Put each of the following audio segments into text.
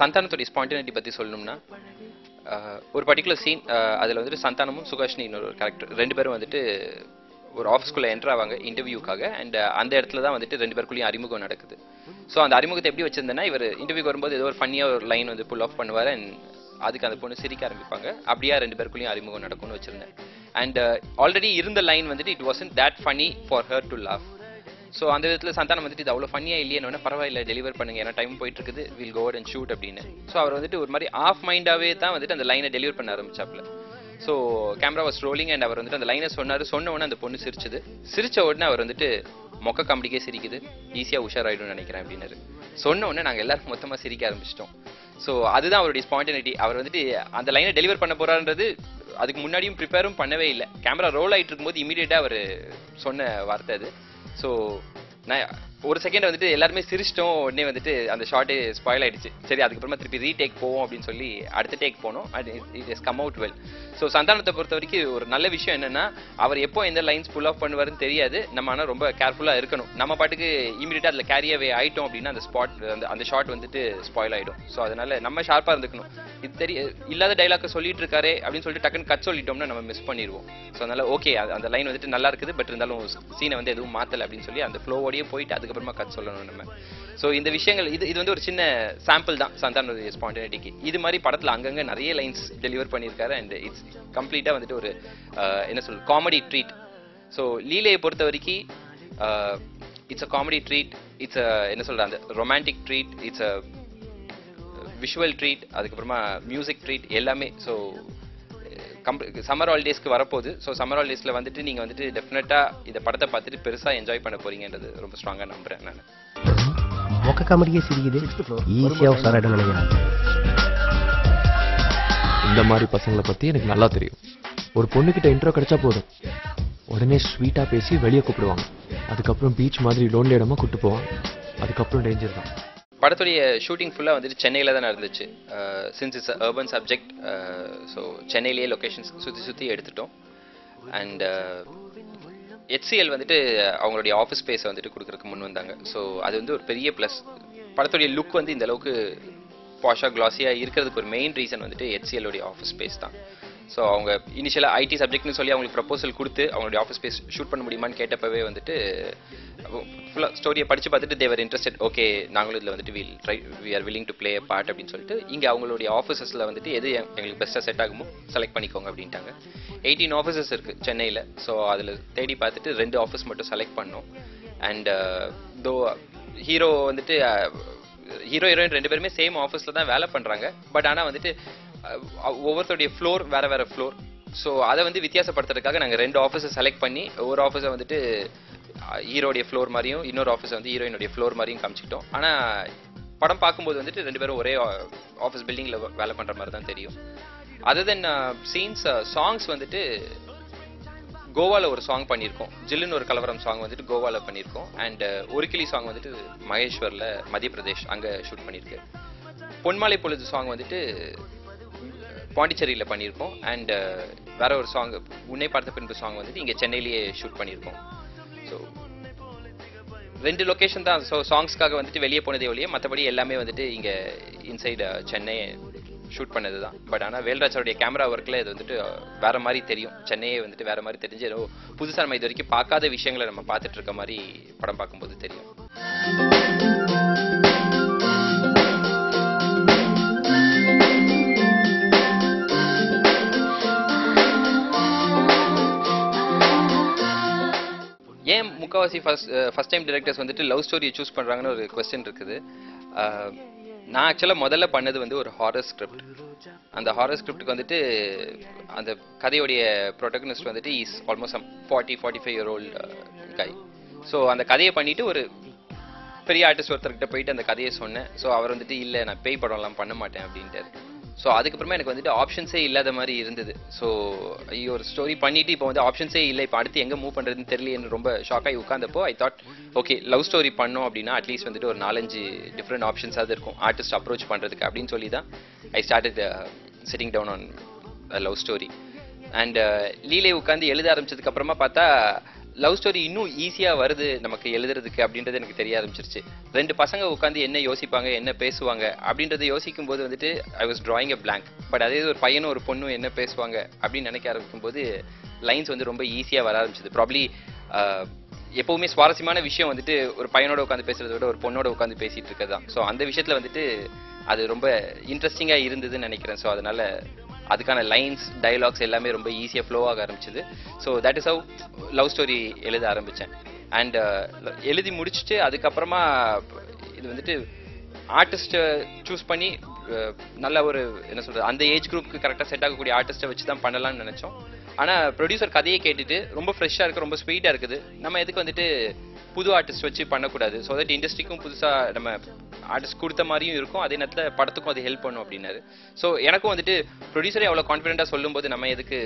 சந்தானத்துடைய spontaneity பற்றி சொல்லணும்னா ஒரு பர்டிகுலர் சீன் அதில் வந்துட்டு சந்தானமும் சுகாஷினி இன்னொரு கேரக்டர் ரெண்டு பேரும் வந்துட்டு ஒரு ஆஃபீஸ்குள்ளே என்ட்ரு ஆவாங்க இன்டர்வியூக்காக. அண்ட் அந்த இடத்துல தான் வந்துட்டு ரெண்டு பேருக்குள்ளேயும் அறிமுகம் நடக்குது. ஸோ அந்த அறிமுகத்தை எப்படி வச்சிருந்தேன்னா, இவர் இன்டர்வியூக்கு வரும்போது ஏதோ ஒரு ஃபன்னியாக ஒரு லைன் வந்து புல் ஆஃப் பண்ணுவார். அண்ட் அதுக்கு அந்த பொண்ணு சிரிக்க ஆரம்பிப்பாங்க. அப்படியா ரெண்டு பேருக்குள்ளேயும் அறிமுகம் நடக்கும்னு வச்சிருந்தேன். அண்ட் ஆல்ரெடி இருந்த லைன் வந்துட்டு it wasn't that funny for her to laugh. So அந்த விதத்தில் சந்தானம் வந்துட்டு இது அவ்வளோ ஃபன்னியாக இல்லையே, பரவாயில்ல டெலிவர் பண்ணுங்க, ஏன்னா டைம் போயிட்டு இருக்குது, வில் கோ அண்ட் ஷூட் அப்படின்னு. ஸோ அவர் வந்துட்டு ஒரு மாதிரி ஆஃப் மைண்டாகவே தான் வந்துட்டு அந்த லைனை டெலிவர் பண்ண ஆரம்பிச்சாப்ல. So camera was rolling and அவர் வந்துட்டு அந்த லைனை சொன்னார். சொன்ன உடனே அந்த பொண்ணு சிரிச்சுது. சிரிச்ச உடனே அவர் வந்துட்டு மொக்க காமெடிக்கே சிரிக்குது, ஈஸியாக உஷாராயிடும்னு நினைக்கிறேன் அப்படின்னாரு. சொன்ன உடனே நாங்கள் எல்லாரும் மொத்தமாக சிரிக்க ஆரம்பிச்சிட்டோம். ஸோ அதுதான் அவருடைய ஸ்பான்டினிட்டி. அவர் வந்துட்டு அந்த லைனை டெலிவர் பண்ண போறாருன்றது அதுக்கு முன்னாடியும் ப்ரிப்பேரும் பண்ணவே இல்லை. கேமரா ரோல் ஆகிட்டு இருக்கும்போது இமீடியட்டாக அவர் சொன்ன வார்த்தை அது. ஸோ நான் ஒரு செகண்ட் வந்துட்டு எல்லாருமே சிரிச்சிட்டோம். உடனே வந்துட்டு அந்த ஷார்ட்டே ஸ்பாயில் ஆயிடுச்சு. சரி, அதுக்கப்புறமா திருப்பி ரீடேக் போவோம் அப்படின்னு சொல்லி அடுத்த டேக் போனோம். And it is come out well. So சந்தானத்தை பொறுத்த வரைக்கும் ஒரு நல்ல விஷயம் என்னன்னா, அவர் எப்போ எந்த லைன்ஸ் புல் ஆஃப் பண்ணுவாருன்னு தெரியாது. நம்ம ஆனால் ரொம்ப கேர்ஃபுல்லாக இருக்கணும். நம்ம பாட்டுக்கு இமீடியட்டாக அதில் கேரியவே ஆயிட்டோம் அப்படின்னா அந்த ஸ்பாட் அந்த ஷார்ட் வந்துட்டு ஸ்பாயில் ஆகிடும். ஸோ அதனால நம்ம ஷார்ப்பாக இருந்துக்கணும். இது இல்லாத டைலாக்கை சொல்லிட்டு இருக்காரு அப்படின்னு சொல்லிட்டு டக்குன்னு கட் சொல்லிட்டோம்னா நம்ம மிஸ் பண்ணிடுவோம். ஸோ அதனால ஓகே, அந்த லைன் வந்துட்டு நல்லா இருக்குது, பட் இருந்தாலும் சீனை வந்து எதுவும் மாற்றலை அப்படின்னு சொல்லி அந்த ஃப்ளோவோடையே போயிட்டு அதுக்கப்புறமா கட் சொல்லணும் நம்ம. ஸோ இந்த விஷயங்கள் இது வந்து ஒரு சின்ன சாம்பிள் தான் சந்தானோட ஸ்பான்டினிட்டிக்கு. இது மாதிரி படத்தில் அங்கங்கே நிறைய லைன்ஸ் டெலிவர் பண்ணியிருக்காரு. அண்ட் இட்ஸ் கம்ப்ளீட்டாக வந்துட்டு ஒரு என்ன சொல் காமெடி ட்ரீட். ஸோ லீலையை பொறுத்த வரைக்கும் it's a comedy treat, it's என்ன சொல்ற அந்த romantic treat, it's a visual treat, அதுக்கப்புறமா மியூசிக் ட்ரீட் எல்லாமே. ஸோ சம்மர் ஹாலிடேஸ்க்கு வரப்போகுது. ஸோ சம்மர் ஹாலிடேஸில் வந்துட்டு நீங்கள் வந்துட்டு டெஃபினட்டாக இந்த படத்தை பார்த்துட்டு பெருசாக என்ஜாய் பண்ண போறீங்கன்றது ரொம்ப ஸ்ட்ராங்காக நம்புறேன் நான். மொக்க காமெடியே சிரிக்குது, ஈஸியாக உசாராயிடும் நினைக்கிறேன். இந்த மாதிரி பசங்களை பற்றி எனக்கு நல்லா தெரியும். ஒரு பொண்ணுக்கிட்ட இன்ட்ரோ கிடைச்சா போதும், உடனே ஸ்வீட்டாக பேசி வெளியே கூப்பிடுவாங்க. அதுக்கப்புறம் பீச் மாதிரி லோன்லி இடமா கூப்பிட்டு போவாங்க. அதுக்கப்புறம் டேஞ்சர் தான். படத்துடைய ஷூட்டிங் ஃபுல்லாக வந்துட்டு சென்னையில் தான் நடந்துச்சு. Since it's urban subject, so சென்னையிலேயே லொக்கேஷன்ஸ் சுற்றி எடுத்துட்டோம். அண்ட் HCL வந்துட்டு அவங்களுடைய ஆஃபீஸ் ஸ்பேஸை வந்துட்டு கொடுக்குறதுக்கு முன் வந்தாங்க. ஸோ அது வந்து ஒரு பெரிய ப்ளஸ். படத்துடைய லுக் வந்து இந்த அளவுக்கு பாஷாக கிளாஸியாக இருக்கிறதுக்கு ஒரு மெயின் ரீசன் வந்துட்டு HCL உடைய ஆஃபீஸ் ஸ்பேஸ் தான். ஸோ அவங்க இனிஷியலாக ஐடி சப்ஜெக்ட்னு சொல்லி அவங்களுக்கு ப்ரப்போசல் கொடுத்து அவங்களுடைய ஆஃபீஸ் ஸ்பேஸ் ஷூட் பண்ண முடியுமான்னு கேட்டப்பவே வந்துட்டு ஃபுல்லாக ஸ்டோரியை படித்து பார்த்துட்டு தேவர் இன்ட்ரெஸ்டட். ஓகே, நாங்களும் இதில் வந்துட்டு we are willing to play a part அப்படின்னு சொல்லிட்டு இங்கே அவங்களுடைய ஆஃபீஸஸில் வந்துட்டு எது எங்களுக்கு பெஸ்ட்டாக செட் ஆகுமோ செலக்ட் பண்ணிக்கோங்க அப்படின்ட்டாங்க. 18 ஆஃபீஸஸ் இருக்குது சென்னையில். ஸோ அதில் தேடி பார்த்துட்டு 2 ஆஃபீஸ் மட்டும் செலக்ட் பண்ணோம். அண்ட் தோ ஹீரோ வந்துட்டு ஹீரோ ஹீரோயின் 2 பேருமே சேம் ஆஃபீஸில் தான் வேலை பண்ணுறாங்க. பட் ஆனால் வந்துட்டு ஒவ்வொருத்தருடைய ஃப்ளோர் வேறு வேறு ஃப்ளோர். ஸோ அதை வந்து வித்தியாசப்படுத்துறதுக்காக நாங்கள் 2 ஆஃபீஸை செலக்ட் பண்ணி ஒரு ஆஃபீஸை வந்துட்டு ஹீரோடைய ஃப்ளோர் மாதிரியும் இன்னொரு ஆஃபீஸை வந்து ஹீரோயினுடைய ஃப்ளோர் மாதிரியும் காமிச்சிக்கிட்டோம். ஆனால் படம் பார்க்கும்போது வந்துட்டு 2 பேரும் ஒரே ஆஃபீஸ் பில்டிங்கில் வேலை பண்ணுற மாதிரி தான் தெரியும். அதர் தென் சீன்ஸ், சாங்ஸ் வந்துட்டு கோவாவில் ஒரு சாங் பண்ணியிருக்கோம். ஜில்லுன்னு ஒரு கலவரம் சாங் வந்துட்டு கோவாவில் பண்ணியிருக்கோம். அண்ட் ஒரு கிளி சாங் வந்துட்டு மகேஸ்வரில் மத்திய பிரதேஷ் அங்கே ஷூட் பண்ணியிருக்கு. பொன்மாலை பொழுது சாங் வந்துட்டு பாண்டிச்சேரியில் பண்ணியிருக்கோம். அண்ட் வேற ஒரு சாங் உன்னை பார்த்த பின்பு சாங் வந்துட்டு இங்கே சென்னையிலேயே ஷூட் பண்ணியிருக்கோம். ஸோ 2 லொக்கேஷன் தான். ஸோ சாங்ஸ்க்காக வந்துட்டு வெளியே போனதே ஒழிய மற்றபடி எல்லாமே வந்துட்டு இங்கே இன்சைடு சென்னை ஷூட் பண்ணது தான். பட் ஆனால் வேல்ராஜோடைய கேமரா ஒர்க்கில் இது வந்துட்டு வேற மாதிரி தெரியும். சென்னையே வந்துட்டு வேற மாதிரி தெரிஞ்சு ஏதோ புதுசாக நம்ம இது வரைக்கும் பார்க்காத விஷயங்களை நம்ம பார்த்துட்டு இருக்க மாதிரி படம் பார்க்கும்போது தெரியும். ஏன் முக்கால்வாசி ஃபர்ஸ்ட் டைம் டிரெக்டர்ஸ் வந்துட்டு லவ் ஸ்டோரியை சூஸ் பண்ணுறாங்கன்னு ஒரு கொஸ்டின் இருக்குது. நான் ஆக்சுவலாக முதல்ல பண்ணது வந்து ஒரு ஹாரர் ஸ்கிரிப்ட். அந்த ஹாரர் ஸ்கிரிப்டுக்கு வந்துட்டு அந்த கதையுடைய ப்ரொட்டகனிஸ்ட் வந்துட்டு is almost 40-45 year old guy. So அந்த கதையை பண்ணிட்டு ஒரு பெரிய ஆர்டிஸ்ட் ஒருத்தர்கிட்ட போயிட்டு அந்த கதையை சொன்னேன். ஸோ அவர் வந்துட்டு இல்லை, நான் பேய் படம்லாம் பண்ண மாட்டேன் அப்படின்ட்டு. ஸோ அதுக்கப்புறமா எனக்கு வந்துட்டு ஆப்ஷன்ஸே இல்லாத மாதிரி இருந்தது. ஸோ ஐயோ, ஒரு ஸ்டோரி பண்ணிட்டு இப்போ வந்து ஆப்ஷன்ஸே இல்லை, இப்போ அடுத்து எங்கே மூவ் பண்ணுறதுன்னு தெரியலன்னு ரொம்ப ஷாக் ஆகி உட்காந்தப்போ I thought okay, love story பண்ணோம் அப்படின்னா அட்லீஸ்ட் வந்துட்டு ஒரு 4-5 டிஃப்ரெண்ட் ஆப்ஷன்ஸாவது இருக்கும் ஆர்டிஸ்ட் அப்ரோச் பண்ணுறதுக்கு அப்படின்னு சொல்லி தான் I started sitting down on love story. And லீலே உட்காந்து எழுத ஆரம்பிச்சதுக்கு அப்புறமா பார்த்தா லவ் ஸ்டோரி இன்னும் ஈஸியாக வருது நமக்கு எழுதுறதுக்கு அப்படின்றது எனக்கு தெரிய ஆரம்பிச்சிருச்சு. 2 பசங்க உட்காந்து என்ன யோசிப்பாங்க என்ன பேசுவாங்க அப்படின்றத யோசிக்கும் போது வந்துட்டு I was drawing a blank. But அதே ஒரு பையனும் ஒரு பொண்ணும் என்ன பேசுவாங்க அப்படின்னு நினைக்க ஆரம்பிக்கும் போது லைன்ஸ் வந்து ரொம்ப ஈஸியாக வர ஆரம்பிச்சது. ப்ராப்ளி எப்பவுமே சுவாரஸ்யமான விஷயம் வந்துட்டு ஒரு பையனோட உட்காந்து பேசுறதை விட ஒரு பொண்ணோட உட்காந்து பேசிட்டு இருக்கிறது தான். ஸோ அந்த விஷயத்துல வந்துட்டு அது ரொம்ப இன்ட்ரெஸ்டிங்காக இருந்ததுன்னு நினைக்கிறேன். ஸோ அதனால அதுக்கான லைன்ஸ் டயலாக்ஸ் எல்லாமே ரொம்ப ஈஸியாக ஃப்ளோ ஆக ஆரம்பிச்சது. So that is how love story எழுத ஆரம்பித்தேன். அண்ட் எழுதி முடிச்சுட்டு அதுக்கப்புறமா இது வந்துட்டு ஆர்டிஸ்ட்டை சூஸ் பண்ணி நல்ல ஒரு என்ன சொல்கிறது அந்த ஏஜ் குரூப்புக்கு கரெக்டாக செட் ஆகக்கூடிய ஆர்டிஸ்ட்டை வச்சு தான் பண்ணலாம்னு நினச்சோம். ஆனால் ப்ரொடியூசர் கதையை கேட்டுட்டு ரொம்ப ஃப்ரெஷ்ஷாக இருக்குது, ரொம்ப ஸ்வீட்டாக இருக்குது, நம்ம எதுக்கு வந்துட்டு புது ஆர்டிஸ்ட் வச்சு பண்ணக்கூடாது, ஸோ தட் இண்டஸ்ட்ரிக்கும் புதுசாக நம்ம ஆர்டிஸ்ட் கொடுத்த மாதிரியும் இருக்கும், அதே நேரத்தில் படத்துக்கும் அது ஹெல்ப் பண்ணும் அப்படின்னாரு. ஸோ எனக்கும் வந்துட்டு ப்ரொடியூசரே அவ்வளோ கான்ஃபிடென்ட்டாக சொல்லும்போது நம்ம எதுக்கு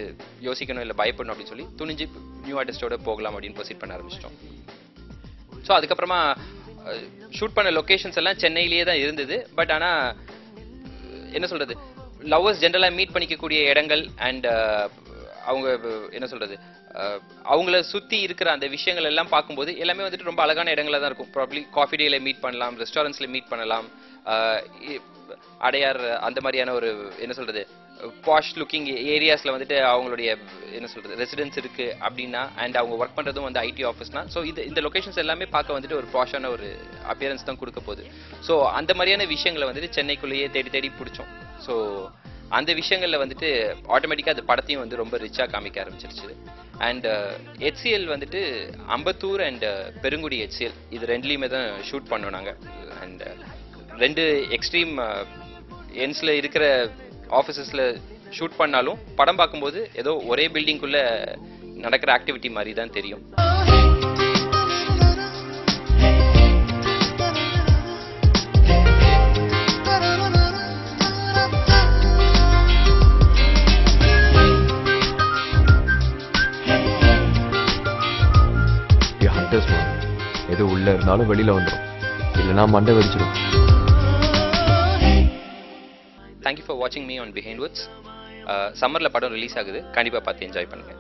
யோசிக்கணும் இல்லை பயப்படணும் அப்படின்னு சொல்லி துணிஞ்சு நியூ ஆர்டிஸ்டோட போகலாம் அப்படின்னு ப்ரொசீட் பண்ண ஆரம்பிச்சிட்டோம். ஸோ அதுக்கப்புறமா ஷூட் பண்ண லொக்கேஷன்ஸ் எல்லாம் சென்னையிலேயே தான் இருந்தது. பட் ஆனால் என்ன சொல்கிறது, லவ்வர்ஸ் ஜென்ரலாக மீட் பண்ணிக்கக்கூடிய இடங்கள் அண்ட் அவங்க என்ன சொல்கிறது அவங்கள சுற்றி இருக்கிற அந்த விஷயங்கள் எல்லாம் பார்க்கும்போது எல்லாமே வந்துட்டு ரொம்ப அழகான இடங்களாக தான் இருக்கும். ப்ராப்ளி காஃபி டேல மீட் பண்ணலாம், ரெஸ்டாரண்ட்ஸில் மீட் பண்ணலாம், அடையார் அந்த மாதிரியான ஒரு என்ன சொல்கிறது பாஷ் லுக்கிங் ஏரியாஸில் வந்துட்டு அவங்களுடைய என்ன சொல்கிறது ரெசிடென்ஸ் இருக்குது அப்படின்னா அண்ட் அவங்க ஒர்க் பண்ணுறதும் வந்து ஐடி ஆஃபீஸ்னா. ஸோ இந்த லொக்கேஷன்ஸ் எல்லாமே பார்க்க வந்துட்டு ஒரு பாஷான ஒரு அப்பியரன்ஸ் தான் கொடுக்க போகுது. ஸோ அந்த மாதிரியான விஷயங்களை வந்துட்டு சென்னைக்குள்ளேயே தேடி தேடி பிடிச்சோம். ஸோ அந்த விஷயங்களில் வந்துட்டு ஆட்டோமேட்டிக்காக அது படத்தையும் வந்து ரொம்ப ரிச்சாக காமிக்க ஆரம்பிச்சிருச்சு. அண்ட் ஹெச்சிஎல் வந்துட்டு அம்பத்தூர் அண்ட் பெருங்குடி ஹெச்சிஎல் இது ரெண்டுலேயுமே தான் ஷூட் பண்ணோம் நாங்கள். அண்ட் 2 எக்ஸ்ட்ரீம் எண்ட்ஸில் இருக்கிற ஆஃபீஸஸில் ஷூட் பண்ணாலும் படம் பார்க்கும்போது ஏதோ ஒரே பில்டிங்குள்ளே நடக்கிற ஆக்டிவிட்டி மாதிரி தான் தெரியும். எது உள்ள இருந்தாலும் வெளியில வந்துடும், இல்லைன்னா மண்டை வெடிச்சிடும். தேங்க்யூ ஃபார் வாட்சிங் மீ ஆன் பிஹைண்ட் வுட்ஸ். சம்மரில் படம் ரிலீஸ் ஆகுது, கண்டிப்பாக பார்த்து என்ஜாய் பண்ணுங்கள்.